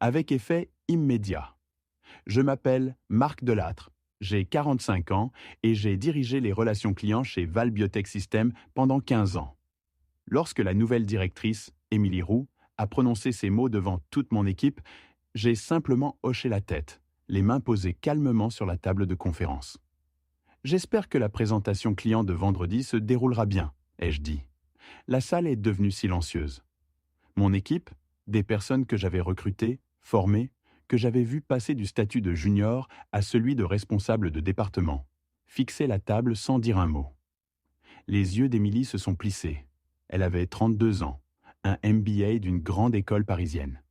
avec effet immédiat. Je m'appelle Marc Delattre, j'ai 45 ans et j'ai dirigé les relations clients chez Val Biotech Systems pendant 15 ans. Lorsque la nouvelle directrice, Émilie Roux, a prononcé ces mots devant toute mon équipe, j'ai simplement hoché la tête, les mains posées calmement sur la table de conférence. J'espère que la présentation client de vendredi se déroulera bien, ai-je dit. La salle est devenue silencieuse. Mon équipe, des personnes que j'avais recrutées, formées, que j'avais vues passer du statut de junior à celui de responsable de département, fixait la table sans dire un mot. Les yeux d'Émilie se sont plissés. Elle avait 32 ans, un MBA d'une grande école parisienne.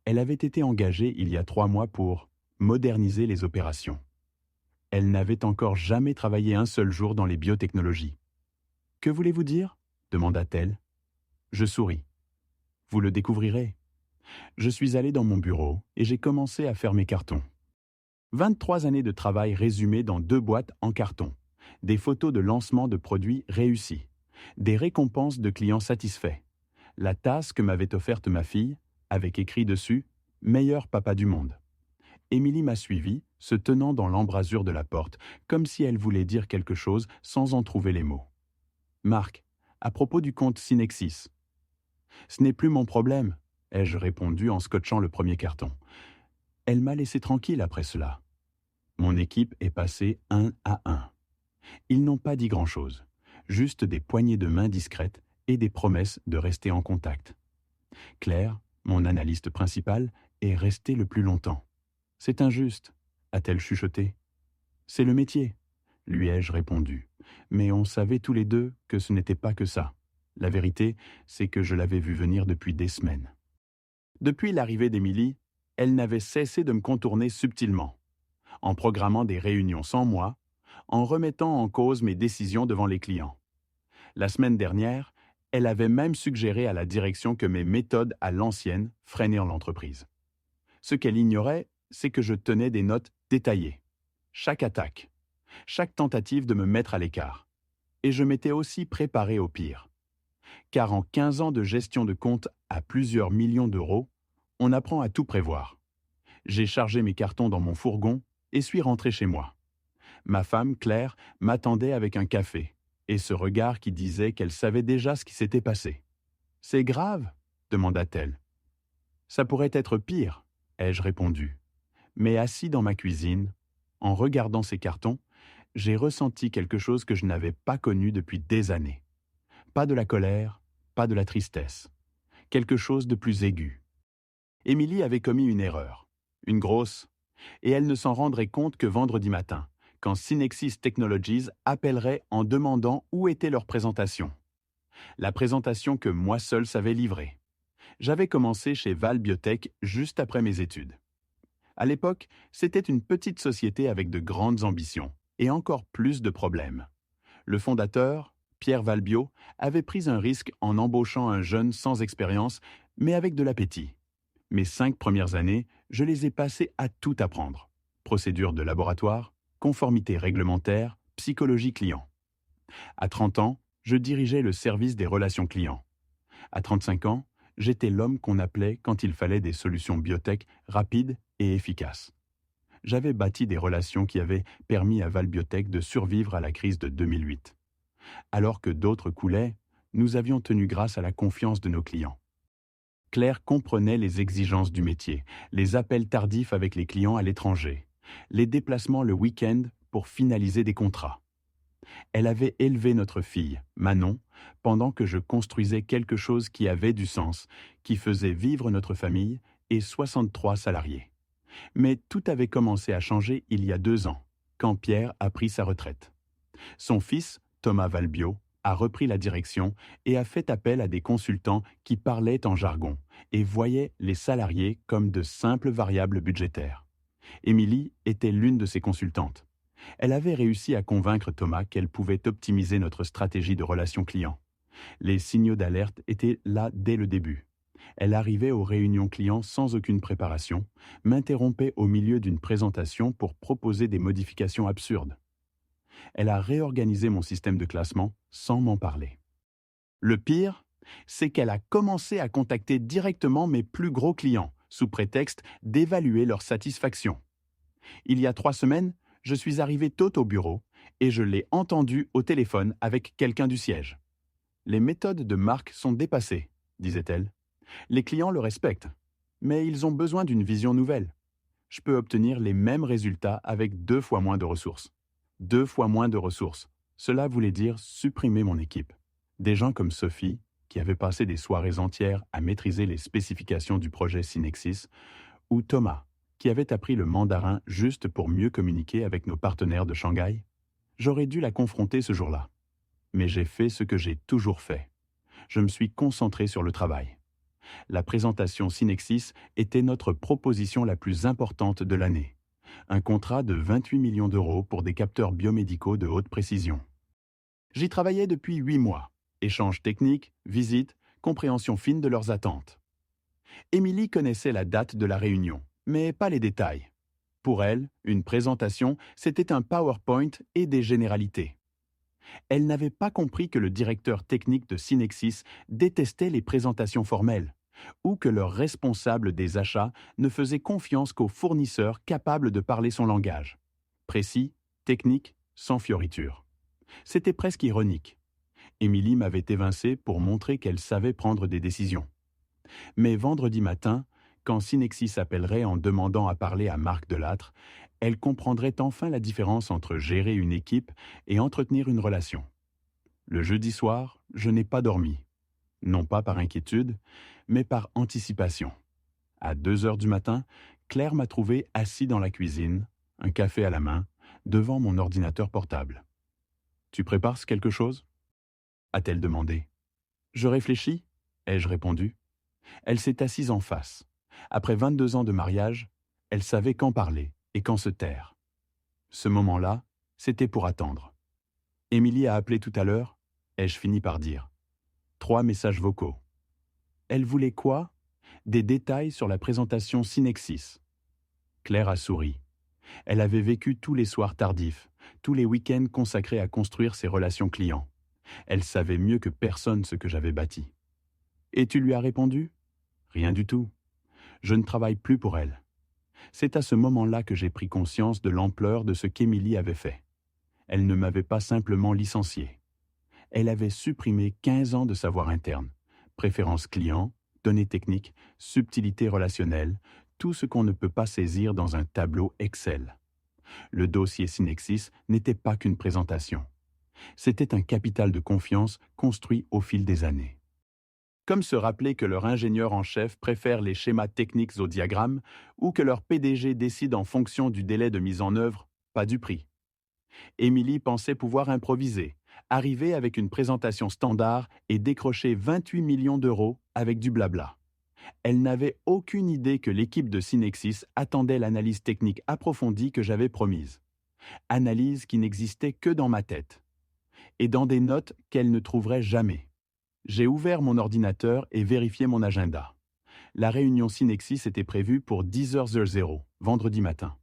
Elle avait été engagée il y a 3 mois pour moderniser les opérations. Elle n'avait encore jamais travaillé un seul jour dans les biotechnologies. « Que voulez-vous dire » demanda-t-elle. Je souris. « Vous le découvrirez. » Je suis allé dans mon bureau et j'ai commencé à faire mes cartons. 23 années de travail résumées dans 2 boîtes en carton, des photos de lancement de produits réussis, des récompenses de clients satisfaits, la tasse que m'avait offerte ma fille, avec écrit dessus « Meilleur papa du monde ». Émilie m'a suivi, se tenant dans l'embrasure de la porte, comme si elle voulait dire quelque chose sans en trouver les mots. « Marc, à propos du compte Synexis. »« Ce n'est plus mon problème, » ai-je répondu en scotchant le premier carton. Elle m'a laissé tranquille après cela. Mon équipe est passée 1 à 1. Ils n'ont pas dit grand-chose, juste des poignées de main discrètes et des promesses de rester en contact. Claire, mon analyste principale, est restée le plus longtemps. « C'est injuste », a-t-elle chuchoté. « C'est le métier », lui ai-je répondu. Mais on savait tous les deux que ce n'était pas que ça. La vérité, c'est que je l'avais vue venir depuis des semaines. Depuis l'arrivée d'Émilie, elle n'avait cessé de me contourner subtilement, en programmant des réunions sans moi, en remettant en cause mes décisions devant les clients. La semaine dernière, elle avait même suggéré à la direction que mes méthodes à l'ancienne freinèrent l'entreprise. Ce qu'elle ignorait, c'est que je tenais des notes détaillées. Chaque attaque, chaque tentative de me mettre à l'écart. Et je m'étais aussi préparé au pire. Car en 15 ans de gestion de compte à plusieurs millions d'euros, on apprend à tout prévoir. J'ai chargé mes cartons dans mon fourgon et suis rentré chez moi. Ma femme, Claire, m'attendait avec un café et ce regard qui disait qu'elle savait déjà ce qui s'était passé. « C'est grave ?» demanda-t-elle. « Ça pourrait être pire », ai-je répondu. Mais assis dans ma cuisine, en regardant ces cartons, j'ai ressenti quelque chose que je n'avais pas connu depuis des années. Pas de la colère, pas de la tristesse. Quelque chose de plus aigu. Émilie avait commis une erreur, une grosse, et elle ne s'en rendrait compte que vendredi matin, quand Synexis Technologies appellerait en demandant où était leur présentation. La présentation que moi seul savais livrer. J'avais commencé chez Val Biotech juste après mes études. À l'époque, c'était une petite société avec de grandes ambitions et encore plus de problèmes. Le fondateur, Pierre Valbio, avait pris un risque en embauchant un jeune sans expérience, mais avec de l'appétit. Mes 5 premières années, je les ai passées à tout apprendre. Procédures de laboratoire, conformité réglementaire, psychologie client. À 30 ans, je dirigeais le service des relations clients. À 35 ans, j'étais l'homme qu'on appelait quand il fallait des solutions biotech rapides et efficaces. J'avais bâti des relations qui avaient permis à Val Biotech de survivre à la crise de 2008. Alors que d'autres coulaient, nous avions tenu grâce à la confiance de nos clients. Claire comprenait les exigences du métier, les appels tardifs avec les clients à l'étranger, les déplacements le week-end pour finaliser des contrats. Elle avait élevé notre fille, Manon, pendant que je construisais quelque chose qui avait du sens, qui faisait vivre notre famille et 63 salariés. Mais tout avait commencé à changer il y a 2 ans, quand Pierre a pris sa retraite. Son fils, Thomas Valbio, a repris la direction et a fait appel à des consultants qui parlaient en jargon et voyaient les salariés comme de simples variables budgétaires. Émilie était l'une de ces consultantes. Elle avait réussi à convaincre Thomas qu'elle pouvait optimiser notre stratégie de relations clients. Les signaux d'alerte étaient là dès le début. Elle arrivait aux réunions clients sans aucune préparation, m'interrompait au milieu d'une présentation pour proposer des modifications absurdes. Elle a réorganisé mon système de classement sans m'en parler. Le pire, c'est qu'elle a commencé à contacter directement mes plus gros clients, sous prétexte d'évaluer leur satisfaction. Il y a 3 semaines, je suis arrivé tôt au bureau et je l'ai entendu au téléphone avec quelqu'un du siège. Les méthodes de Marc sont dépassées, disait-elle. Les clients le respectent, mais ils ont besoin d'une vision nouvelle. Je peux obtenir les mêmes résultats avec 2 fois moins de ressources. 2 fois moins de ressources. Cela voulait dire supprimer mon équipe. Des gens comme Sophie, qui avait passé des soirées entières à maîtriser les spécifications du projet Synexsys, ou Thomas, qui avait appris le mandarin juste pour mieux communiquer avec nos partenaires de Shanghai. J'aurais dû la confronter ce jour-là. Mais j'ai fait ce que j'ai toujours fait. Je me suis concentré sur le travail. La présentation Synexsys était notre proposition la plus importante de l'année. Un contrat de 28 millions d'euros pour des capteurs biomédicaux de haute précision. J'y travaillais depuis 8 mois. Échanges techniques, visites, compréhension fine de leurs attentes. Émilie connaissait la date de la réunion, mais pas les détails. Pour elle, une présentation, c'était un PowerPoint et des généralités. Elle n'avait pas compris que le directeur technique de Synexsys détestait les présentations formelles, ou que leur responsable des achats ne faisait confiance qu'aux fournisseurs capables de parler son langage. Précis, technique, sans fioriture. C'était presque ironique. Émilie m'avait évincé pour montrer qu'elle savait prendre des décisions. Mais vendredi matin, quand Synexsys appellerait en demandant à parler à Marc Delattre, elle comprendrait enfin la différence entre gérer une équipe et entretenir une relation. Le jeudi soir, je n'ai pas dormi. Non pas par inquiétude, mais par anticipation. À 2 heures du matin, Claire m'a trouvé assis dans la cuisine, un café à la main, devant mon ordinateur portable. « Tu prépares quelque chose ?» a-t-elle demandé. « Je réfléchis » ai-je répondu. Elle s'est assise en face. Après 22 ans de mariage, elle savait quand parler et quand se taire. Ce moment-là, c'était pour attendre. Émilie a appelé tout à l'heure, ai-je fini par dire. 3 messages vocaux. Elle voulait quoi? Des détails sur la présentation Synexsys. Claire a souri. Elle avait vécu tous les soirs tardifs, tous les week-ends consacrés à construire ses relations clients. Elle savait mieux que personne ce que j'avais bâti. Et tu lui as répondu? Rien du tout. Je ne travaille plus pour elle. C'est à ce moment-là que j'ai pris conscience de l'ampleur de ce qu'Émilie avait fait. Elle ne m'avait pas simplement licencié. Elle avait supprimé 15 ans de savoir interne, préférences clients, données techniques, subtilités relationnelles, tout ce qu'on ne peut pas saisir dans un tableau Excel. Le dossier Synexsys n'était pas qu'une présentation. C'était un capital de confiance construit au fil des années. Comme se rappeler que leur ingénieur en chef préfère les schémas techniques au diagramme ou que leur PDG décide en fonction du délai de mise en œuvre, pas du prix. Émilie pensait pouvoir improviser, arriver avec une présentation standard et décrocher 28 millions d'euros avec du blabla. Elle n'avait aucune idée que l'équipe de Synexsys attendait l'analyse technique approfondie que j'avais promise. Analyse qui n'existait que dans ma tête. Et dans des notes qu'elle ne trouverait jamais. J'ai ouvert mon ordinateur et vérifié mon agenda. La réunion Synexsys était prévue pour 10h00, vendredi matin.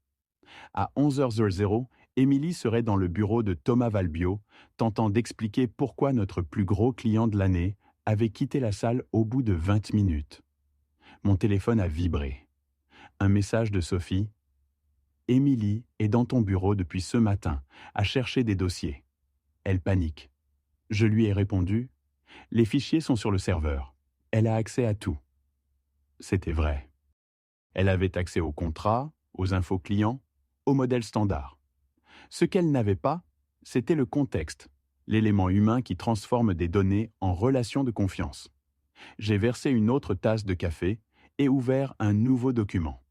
À 11h00, Émilie serait dans le bureau de Thomas Valbio, tentant d'expliquer pourquoi notre plus gros client de l'année avait quitté la salle au bout de 20 minutes. Mon téléphone a vibré. Un message de Sophie. « Émilie est dans ton bureau depuis ce matin, à chercher des dossiers. » Elle panique. Je lui ai répondu. Les fichiers sont sur le serveur. Elle a accès à tout. C'était vrai. Elle avait accès aux contrats, aux infos clients, aux modèles standards. Ce qu'elle n'avait pas, c'était le contexte, l'élément humain qui transforme des données en relations de confiance. J'ai versé une autre tasse de café et ouvert un nouveau document.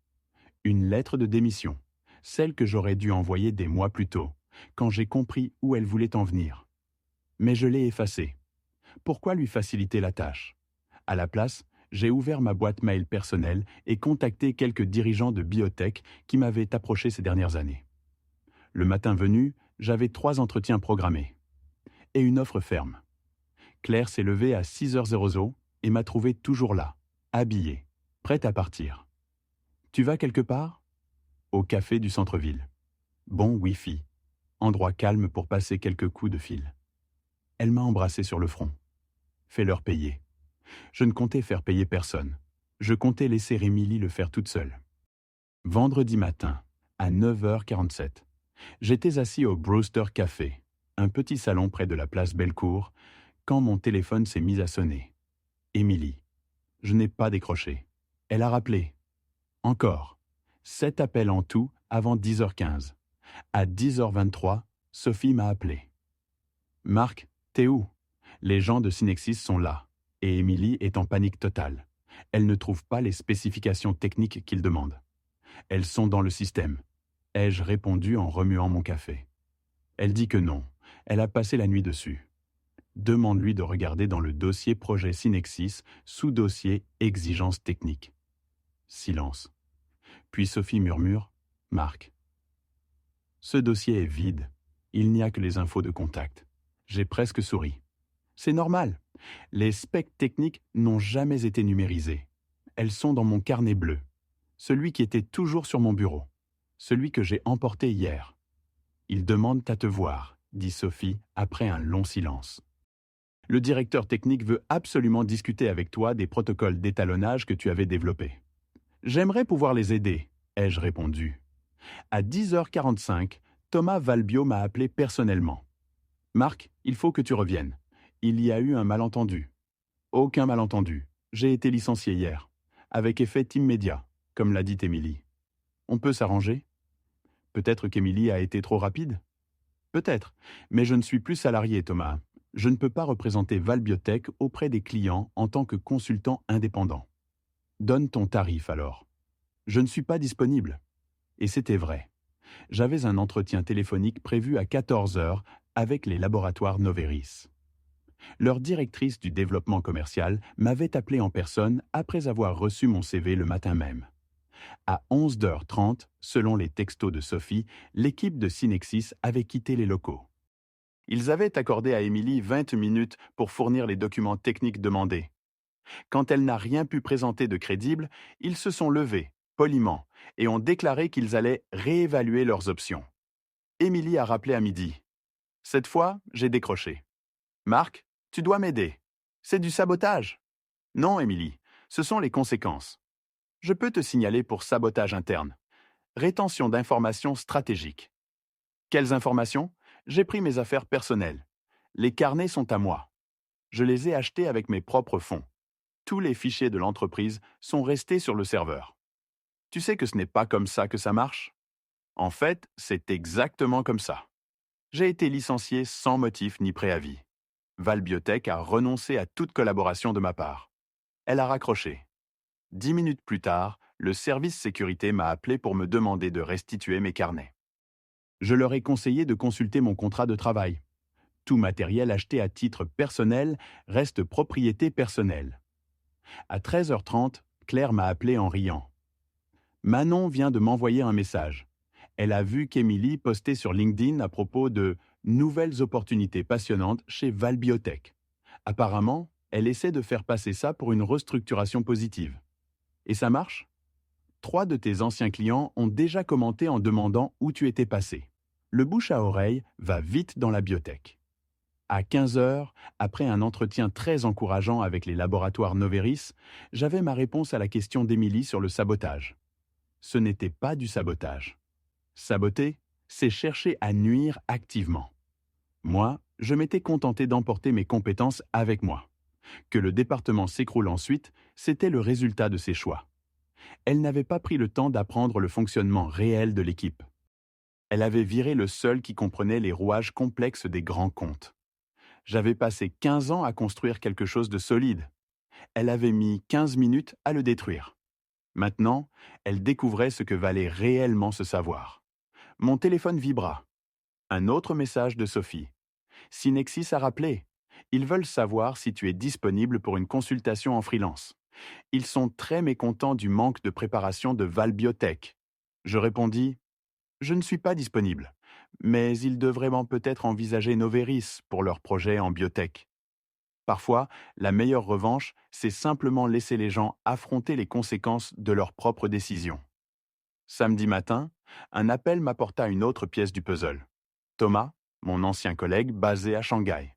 Une lettre de démission, celle que j'aurais dû envoyer des mois plus tôt, quand j'ai compris où elle voulait en venir. Mais je l'ai effacée. Pourquoi lui faciliter la tâche? À la place, j'ai ouvert ma boîte mail personnelle et contacté quelques dirigeants de biotech qui m'avaient approché ces dernières années. Le matin venu, j'avais 3 entretiens programmés. Et une offre ferme. Claire s'est levée à 6h00 et m'a trouvé toujours là, habillée, prête à partir. Tu vas quelque part? Au café du centre-ville. Bon Wi-Fi. Endroit calme pour passer quelques coups de fil. Elle m'a embrassé sur le front. Fais-leur payer. Je ne comptais faire payer personne. Je comptais laisser Émilie le faire toute seule. Vendredi matin, à 9h47, j'étais assis au Brewster Café, un petit salon près de la place Bellecour, quand mon téléphone s'est mis à sonner. Émilie. Je n'ai pas décroché. Elle a rappelé. Encore. 7 appels en tout avant 10h15. À 10h23, Sophie m'a appelé. Marc, t'es où? Les gens de Synexis sont là, et Émilie est en panique totale. Elle ne trouve pas les spécifications techniques qu'ils demandent. Elles sont dans le système. Ai-je répondu en remuant mon café. Elle dit que non. Elle a passé la nuit dessus. Demande-lui de regarder dans le dossier projet Synexis, sous-dossier exigences techniques. Silence. Puis Sophie murmure « Marc ». Ce dossier est vide. Il n'y a que les infos de contact. J'ai presque souri. C'est normal. Les specs techniques n'ont jamais été numérisés. Elles sont dans mon carnet bleu. Celui qui était toujours sur mon bureau. Celui que j'ai emporté hier. Ils demandent à te voir, dit Sophie après un long silence. Le directeur technique veut absolument discuter avec toi des protocoles d'étalonnage que tu avais développés. J'aimerais pouvoir les aider, ai-je répondu. À 10h45, Thomas Valbio m'a appelé personnellement. Marc, il faut que tu reviennes. Il y a eu un malentendu. Aucun malentendu. J'ai été licencié hier. Avec effet immédiat, comme l'a dit Émilie. On peut s'arranger? Peut-être qu'Émilie a été trop rapide? Peut-être, mais je ne suis plus salarié, Thomas. Je ne peux pas représenter Valbiotech auprès des clients en tant que consultant indépendant. Donne ton tarif alors. Je ne suis pas disponible. Et c'était vrai. J'avais un entretien téléphonique prévu à 14h avec les laboratoires Noveris. Leur directrice du développement commercial m'avait appelé en personne après avoir reçu mon CV le matin même. À 11h30, selon les textos de Sophie, l'équipe de Synexis avait quitté les locaux. Ils avaient accordé à Émilie 20 minutes pour fournir les documents techniques demandés. Quand elle n'a rien pu présenter de crédible, ils se sont levés, poliment, et ont déclaré qu'ils allaient réévaluer leurs options. Émilie a rappelé à midi. Cette fois, j'ai décroché. Marc, tu dois m'aider. C'est du sabotage. Non, Émilie, ce sont les conséquences. Je peux te signaler pour sabotage interne. Rétention d'informations stratégiques. Quelles informations? J'ai pris mes affaires personnelles. Les carnets sont à moi. Je les ai achetés avec mes propres fonds. Tous les fichiers de l'entreprise sont restés sur le serveur. Tu sais que ce n'est pas comme ça que ça marche? En fait, c'est exactement comme ça. J'ai été licencié sans motif ni préavis. Valbiotech a renoncé à toute collaboration de ma part. Elle a raccroché. 10 minutes plus tard, le service sécurité m'a appelé pour me demander de restituer mes carnets. Je leur ai conseillé de consulter mon contrat de travail. Tout matériel acheté à titre personnel reste propriété personnelle. À 13h30, Claire m'a appelé en riant. Manon vient de m'envoyer un message. Elle a vu qu'Émilie postait sur LinkedIn à propos de « nouvelles opportunités passionnantes chez Valbiotech ». Apparemment, elle essaie de faire passer ça pour une restructuration positive. Et ça marche? 3 de tes anciens clients ont déjà commenté en demandant où tu étais passé. Le bouche à oreille va vite dans la biotech. À 15h, après un entretien très encourageant avec les laboratoires Noveris, j'avais ma réponse à la question d'Émilie sur le sabotage. Ce n'était pas du sabotage. Saboter, c'est chercher à nuire activement. Moi, je m'étais contenté d'emporter mes compétences avec moi. Que le département s'écroule ensuite, c'était le résultat de ses choix. Elle n'avait pas pris le temps d'apprendre le fonctionnement réel de l'équipe. Elle avait viré le seul qui comprenait les rouages complexes des grands comptes. J'avais passé 15 ans à construire quelque chose de solide. Elle avait mis 15 minutes à le détruire. Maintenant, elle découvrait ce que valait réellement ce savoir. Mon téléphone vibra. Un autre message de Sophie. Synexis a rappelé. Ils veulent savoir si tu es disponible pour une consultation en freelance. Ils sont très mécontents du manque de préparation de Valbiotech. Je répondis, je ne suis pas disponible, mais ils devraient peut-être envisager Noveris pour leur projet en biotech. Parfois, la meilleure revanche, c'est simplement laisser les gens affronter les conséquences de leurs propres décisions. Samedi matin, un appel m'apporta une autre pièce du puzzle. Thomas, mon ancien collègue basé à Shanghai.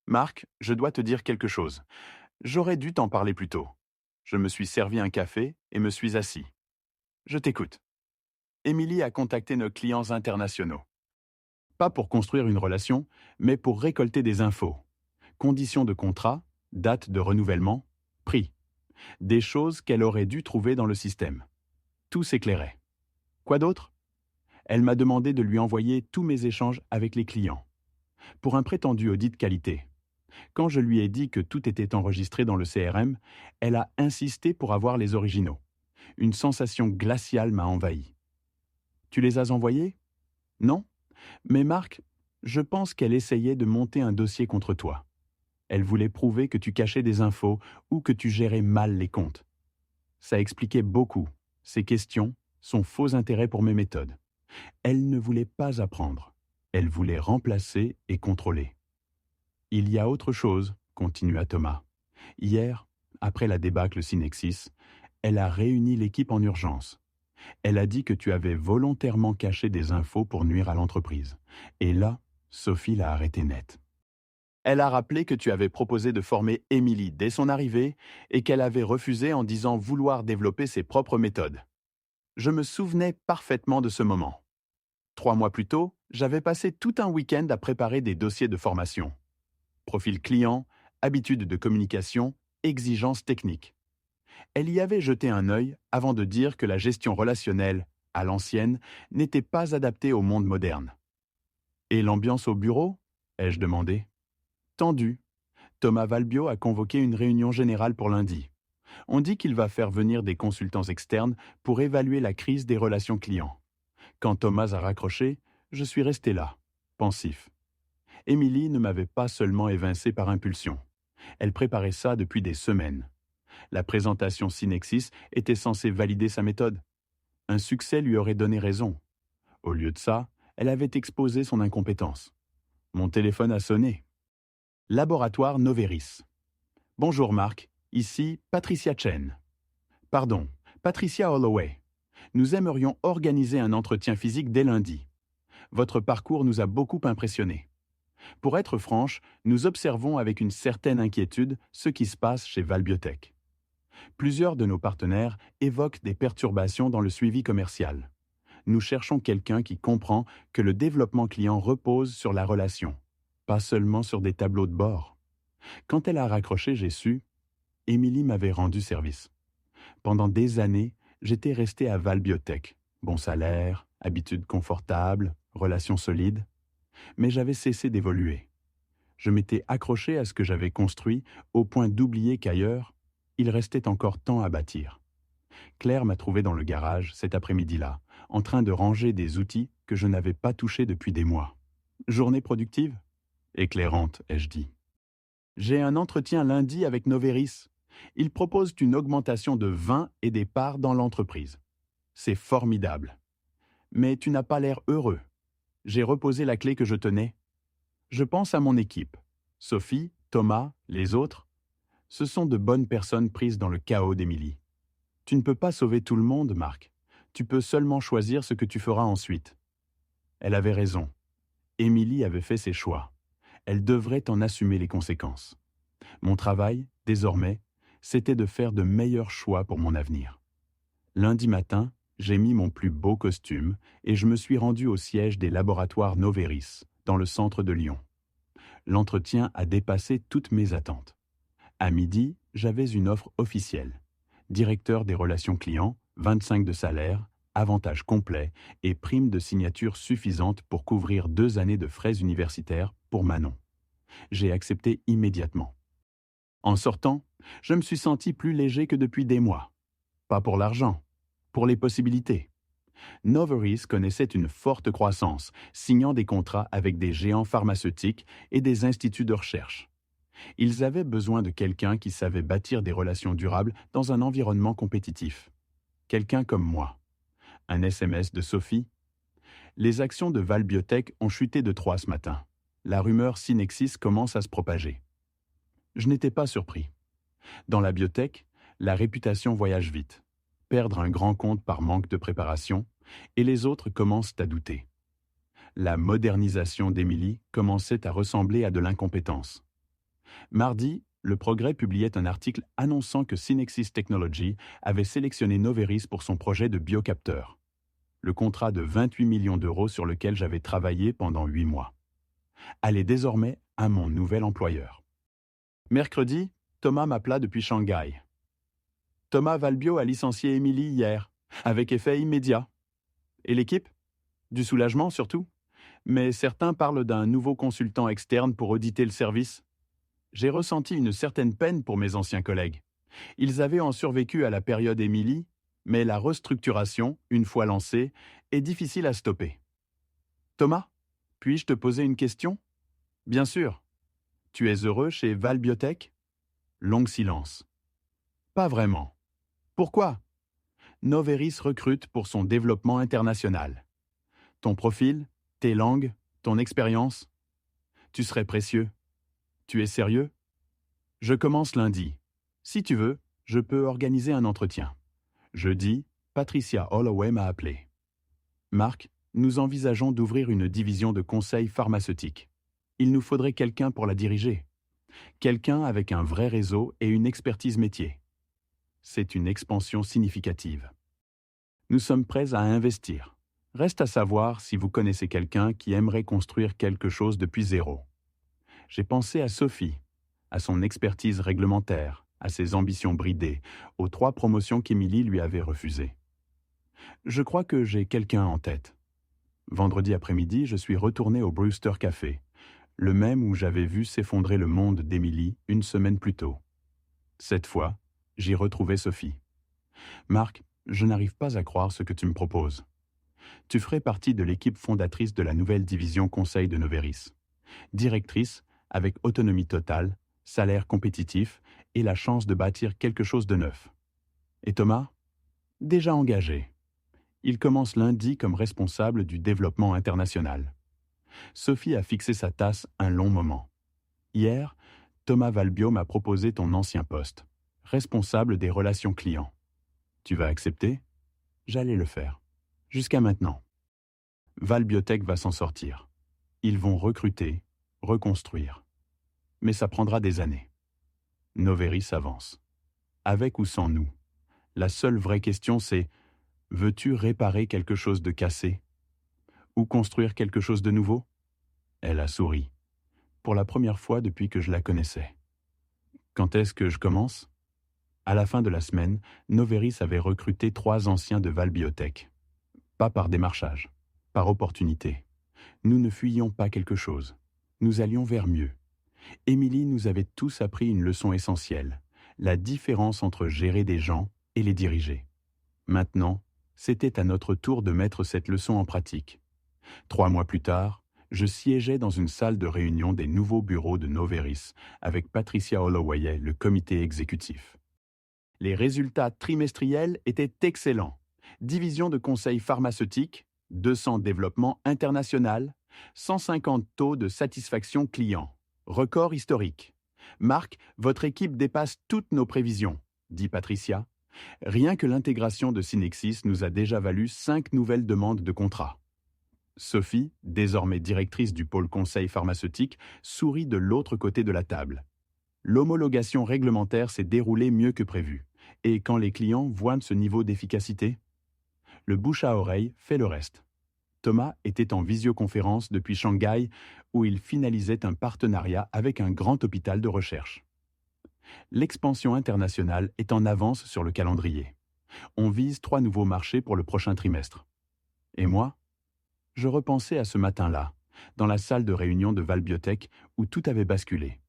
Marc, je dois te dire quelque chose. J'aurais dû t'en parler plus tôt. Je me suis servi un café et me suis assis. Je t'écoute. Émilie a contacté nos clients internationaux. Pas pour construire une relation, mais pour récolter des infos. Conditions de contrat, date de renouvellement, prix. Des choses qu'elle aurait dû trouver dans le système. Tout s'éclairait. Quoi d'autre? Elle m'a demandé de lui envoyer tous mes échanges avec les clients. Pour un prétendu audit qualité. Quand je lui ai dit que tout était enregistré dans le CRM, elle a insisté pour avoir les originaux. Une sensation glaciale m'a envahi. Tu les as envoyés? Non? Mais Marc, je pense qu'elle essayait de monter un dossier contre toi. Elle voulait prouver que tu cachais des infos ou que tu gérais mal les comptes. Ça expliquait beaucoup. Ces questions, son faux intérêt pour mes méthodes. Elle ne voulait pas apprendre. Elle voulait remplacer et contrôler. Il y a autre chose, continua Thomas. Hier, après la débâcle Synexis, elle a réuni l'équipe en urgence. Elle a dit que tu avais volontairement caché des infos pour nuire à l'entreprise. Et là, Sophie l'a arrêté net. Elle a rappelé que tu avais proposé de former Émilie dès son arrivée et qu'elle avait refusé en disant vouloir développer ses propres méthodes. Je me souvenais parfaitement de ce moment. 3 mois plus tôt, j'avais passé tout un week-end à préparer des dossiers de formation. Profil client, habitudes de communication, exigences techniques. Elle y avait jeté un œil avant de dire que la gestion relationnelle, à l'ancienne, n'était pas adaptée au monde moderne. Et l'ambiance au bureau? Ai-je demandé. Tendue. Thomas Valbio a convoqué une réunion générale pour lundi. On dit qu'il va faire venir des consultants externes pour évaluer la crise des relations clients. Quand Thomas a raccroché, je suis resté là, pensif. Émilie ne m'avait pas seulement évincé par impulsion. Elle préparait ça depuis des semaines. La présentation Synexis était censée valider sa méthode. Un succès lui aurait donné raison. Au lieu de ça, elle avait exposé son incompétence. Mon téléphone a sonné. Laboratoire Noveris. Bonjour Marc, ici Patricia Chen. Pardon, Patricia Holloway. Nous aimerions organiser un entretien physique dès lundi. Votre parcours nous a beaucoup impressionnés. Pour être franche, nous observons avec une certaine inquiétude ce qui se passe chez Valbiotech. Plusieurs de nos partenaires évoquent des perturbations dans le suivi commercial. Nous cherchons quelqu'un qui comprend que le développement client repose sur la relation, pas seulement sur des tableaux de bord. Quand elle a raccroché, j'ai su, Émilie m'avait rendu service. Pendant des années, j'étais resté à Valbiotech. Bon salaire, habitudes confortables, relations solides. Mais j'avais cessé d'évoluer. Je m'étais accroché à ce que j'avais construit au point d'oublier qu'ailleurs, il restait encore tant à bâtir. Claire m'a trouvé dans le garage cet après-midi-là, en train de ranger des outils que je n'avais pas touchés depuis des mois. Journée productive? Éclairante, ai-je dit. J'ai un entretien lundi avec Noveris. Ils proposent une augmentation de 20 et des parts dans l'entreprise. C'est formidable. Mais tu n'as pas l'air heureux. J'ai reposé la clé que je tenais. Je pense à mon équipe. Sophie, Thomas, les autres. Ce sont de bonnes personnes prises dans le chaos d'Émilie. Tu ne peux pas sauver tout le monde, Marc. Tu peux seulement choisir ce que tu feras ensuite. Elle avait raison. Émilie avait fait ses choix. Elle devrait en assumer les conséquences. Mon travail, désormais, c'était de faire de meilleurs choix pour mon avenir. Lundi matin, j'ai mis mon plus beau costume et je me suis rendu au siège des laboratoires Noveris, dans le centre de Lyon. L'entretien a dépassé toutes mes attentes. À midi, j'avais une offre officielle. Directeur des relations clients, 25 de salaire, avantages complets et prime de signature suffisante pour couvrir 2 années de frais universitaires pour Manon. J'ai accepté immédiatement. En sortant, je me suis senti plus léger que depuis des mois. Pas pour l'argent, pour les possibilités. Noveris connaissait une forte croissance, signant des contrats avec des géants pharmaceutiques et des instituts de recherche. Ils avaient besoin de quelqu'un qui savait bâtir des relations durables dans un environnement compétitif. Quelqu'un comme moi. Un SMS de Sophie. Les actions de Valbiotech ont chuté de 3 ce matin. La rumeur Synexis commence à se propager. Je n'étais pas surpris. Dans la biotech, la réputation voyage vite. Perdre un grand compte par manque de préparation, et les autres commencent à douter. La modernisation d'Émilie commençait à ressembler à de l'incompétence. Mardi, Le Progrès publiait un article annonçant que Synexis Technology avait sélectionné Noveris pour son projet de biocapteur. Le contrat de 28 millions d'euros sur lequel j'avais travaillé pendant 8 mois allait désormais à mon nouvel employeur. Mercredi, Thomas m'appela depuis Shanghai. Thomas Valbio a licencié Émilie hier, avec effet immédiat. Et l'équipe? Du soulagement surtout. Mais certains parlent d'un nouveau consultant externe pour auditer le service. J'ai ressenti une certaine peine pour mes anciens collègues. Ils avaient en survécu à la période Émilie, mais la restructuration, une fois lancée, est difficile à stopper. Thomas, puis-je te poser une question? Bien sûr. Tu es heureux chez Val Biotech? Long silence. Pas vraiment. Pourquoi? Noveris recrute pour son développement international. Ton profil, tes langues, ton expérience? Tu serais précieux. Tu es sérieux? Je commence lundi. Si tu veux, je peux organiser un entretien. Jeudi, Patricia Holloway m'a appelé. Marc, nous envisageons d'ouvrir une division de conseil pharmaceutique. Il nous faudrait quelqu'un pour la diriger. Quelqu'un avec un vrai réseau et une expertise métier. C'est une expansion significative. Nous sommes prêts à investir. Reste à savoir si vous connaissez quelqu'un qui aimerait construire quelque chose depuis zéro. J'ai pensé à Sophie, à son expertise réglementaire, à ses ambitions bridées, aux 3 promotions qu'Émilie lui avait refusées. Je crois que j'ai quelqu'un en tête. Vendredi après-midi, je suis retourné au Brewster Café, le même où j'avais vu s'effondrer le monde d'Émilie une semaine plus tôt. Cette fois, j'y retrouvais Sophie. Marc, je n'arrive pas à croire ce que tu me proposes. Tu ferais partie de l'équipe fondatrice de la nouvelle division Conseil de Noveris. Directrice, avec autonomie totale, salaire compétitif et la chance de bâtir quelque chose de neuf. Et Thomas? Déjà engagé. Il commence lundi comme responsable du développement international. Sophie a fixé sa tasse un long moment. Hier, Thomas Valbio m'a proposé ton ancien poste, responsable des relations clients. Tu vas accepter? J'allais le faire. Jusqu'à maintenant. Val Biotech va s'en sortir. Ils vont recruter, reconstruire. Mais ça prendra des années. Noveris avance. Avec ou sans nous? La seule vraie question c'est, veux-tu réparer quelque chose de cassé? Ou construire quelque chose de nouveau? Elle a souri. Pour la première fois depuis que je la connaissais. Quand est-ce que je commence? À la fin de la semaine, Noveris avait recruté 3 anciens de Val Biotech. Pas par démarchage, par opportunité. Nous ne fuyions pas quelque chose. Nous allions vers mieux. Émilie nous avait tous appris une leçon essentielle, la différence entre gérer des gens et les diriger. Maintenant, c'était à notre tour de mettre cette leçon en pratique. 3 mois plus tard, je siégeais dans une salle de réunion des nouveaux bureaux de Noveris avec Patricia Holloway, le comité exécutif. Les résultats trimestriels étaient excellents. Division de conseil pharmaceutique, 200 développement international, 150 taux de satisfaction client. Record historique. Marc, votre équipe dépasse toutes nos prévisions, dit Patricia. Rien que l'intégration de Synexis nous a déjà valu 5 nouvelles demandes de contrat. Sophie, désormais directrice du pôle conseil pharmaceutique, sourit de l'autre côté de la table. L'homologation réglementaire s'est déroulée mieux que prévu. Et quand les clients voient ce niveau d'efficacité? Le bouche à oreille fait le reste. Thomas était en visioconférence depuis Shanghai où il finalisait un partenariat avec un grand hôpital de recherche. L'expansion internationale est en avance sur le calendrier. On vise 3 nouveaux marchés pour le prochain trimestre. Et moi? Je repensais à ce matin-là, dans la salle de réunion de Val Biotech où tout avait basculé.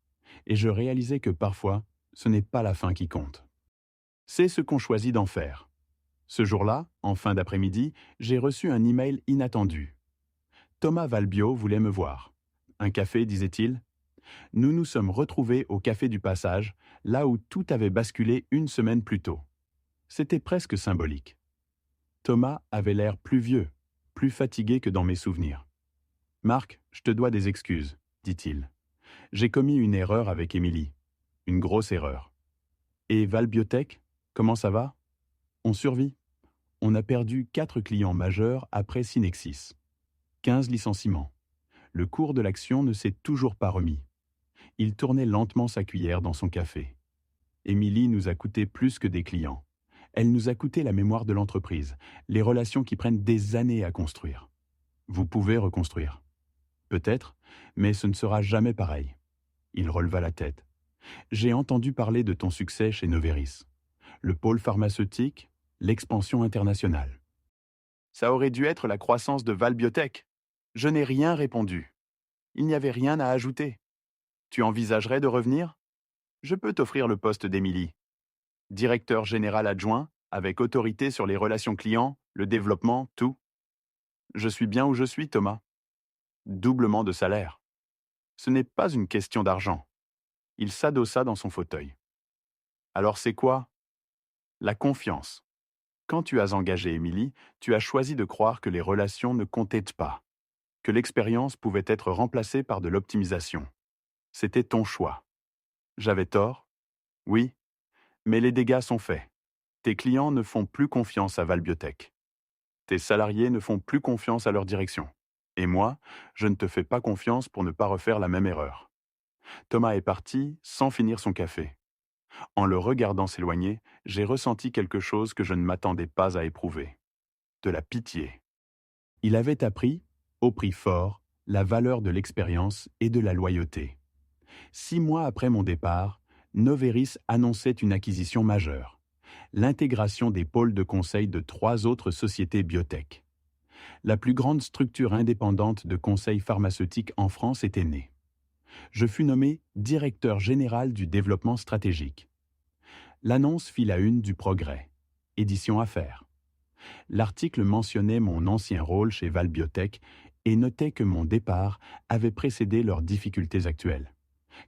Et je réalisais que parfois, ce n'est pas la fin qui compte. C'est ce qu'on choisit d'en faire. Ce jour-là, en fin d'après-midi, j'ai reçu un email inattendu. Thomas Valbio voulait me voir. Un café, disait-il. Nous nous sommes retrouvés au Café du Passage, là où tout avait basculé une semaine plus tôt. C'était presque symbolique. Thomas avait l'air plus vieux, plus fatigué que dans mes souvenirs. « Marc, je te dois des excuses, dit-il. J'ai commis une erreur avec Émilie. Une grosse erreur. Et Val Biotech, comment ça va? On survit. On a perdu 4 clients majeurs après Synexis. 15 licenciements. Le cours de l'action ne s'est toujours pas remis. Il tournait lentement sa cuillère dans son café. Émilie nous a coûté plus que des clients. Elle nous a coûté la mémoire de l'entreprise, les relations qui prennent des années à construire. Vous pouvez reconstruire. Peut-être, mais ce ne sera jamais pareil. Il releva la tête. J'ai entendu parler de ton succès chez Noveris. Le pôle pharmaceutique, l'expansion internationale. Ça aurait dû être la croissance de Val Biotech. Je n'ai rien répondu. Il n'y avait rien à ajouter. Tu envisagerais de revenir? Je peux t'offrir le poste d'Émilie. Directeur général adjoint, avec autorité sur les relations clients, le développement, tout. Je suis bien où je suis, Thomas. Doublement de salaire. Ce n'est pas une question d'argent. Il s'adossa dans son fauteuil. Alors c'est quoi? La confiance. Quand tu as engagé Émilie, tu as choisi de croire que les relations ne comptaient pas, que l'expérience pouvait être remplacée par de l'optimisation. C'était ton choix. J'avais tort? Oui, mais les dégâts sont faits. Tes clients ne font plus confiance à Valbiotech. Tes salariés ne font plus confiance à leur direction. Et moi, je ne te fais pas confiance pour ne pas refaire la même erreur. Thomas est parti sans finir son café. En le regardant s'éloigner, j'ai ressenti quelque chose que je ne m'attendais pas à éprouver. De la pitié. Il avait appris, au prix fort, la valeur de l'expérience et de la loyauté. 6 mois après mon départ, Noveris annonçait une acquisition majeure, l'intégration des pôles de conseil de 3 autres sociétés biotech. La plus grande structure indépendante de conseil pharmaceutique en France était née. Je fus nommé directeur général du développement stratégique. L'annonce fit la une du Progrès, édition Affaires. L'article mentionnait mon ancien rôle chez Valbiotech et notait que mon départ avait précédé leurs difficultés actuelles.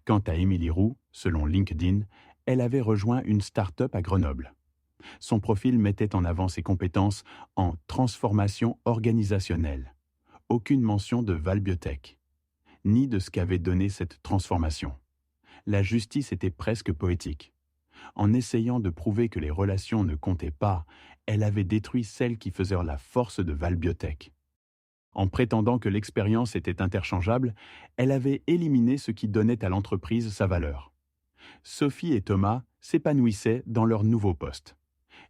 Quant à Émilie Roux, selon LinkedIn, elle avait rejoint une start-up à Grenoble. Son profil mettait en avant ses compétences en transformation organisationnelle. Aucune mention de Valbiotech, ni de ce qu'avait donné cette transformation. La justice était presque poétique. En essayant de prouver que les relations ne comptaient pas, elle avait détruit celles qui faisaient la force de Valbiotech. En prétendant que l'expérience était interchangeable, elle avait éliminé ce qui donnait à l'entreprise sa valeur. Sophie et Thomas s'épanouissaient dans leur nouveau poste.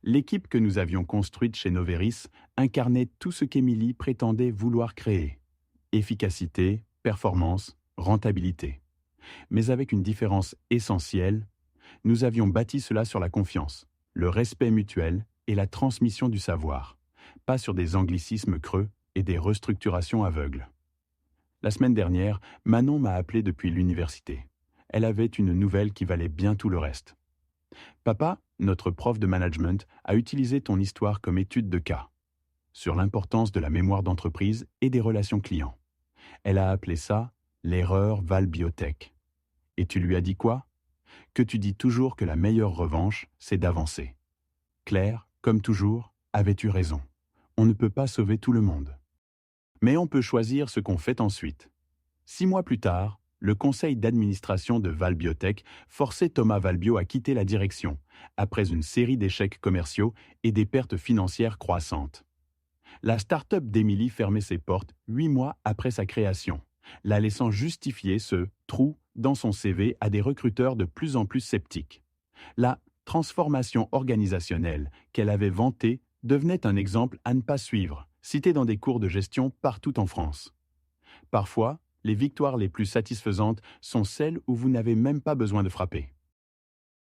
L'équipe que nous avions construite chez Noveris incarnait tout ce qu'Émilie prétendait vouloir créer. Efficacité, performance, rentabilité. Mais avec une différence essentielle, nous avions bâti cela sur la confiance, le respect mutuel et la transmission du savoir, pas sur des anglicismes creux et des restructurations aveugles. La semaine dernière, Manon m'a appelé depuis l'université. Elle avait une nouvelle qui valait bien tout le reste. Papa, notre prof de management, a utilisé ton histoire comme étude de cas, sur l'importance de la mémoire d'entreprise et des relations clients. Elle a appelé ça l'erreur Valbiotech. Et tu lui as dit quoi? Que tu dis toujours que la meilleure revanche, c'est d'avancer. Claire, comme toujours, avait eu raison. On ne peut pas sauver tout le monde. Mais on peut choisir ce qu'on fait ensuite. 6 mois plus tard, le conseil d'administration de Valbiotech forçait Thomas Valbio à quitter la direction, après une série d'échecs commerciaux et des pertes financières croissantes. La start-up d'Émilie fermait ses portes 8 mois après sa création, la laissant justifier ce « trou » dans son CV à des recruteurs de plus en plus sceptiques. La transformation organisationnelle qu'elle avait vantée devenait un exemple à ne pas suivre, cité dans des cours de gestion partout en France. Parfois, les victoires les plus satisfaisantes sont celles où vous n'avez même pas besoin de frapper.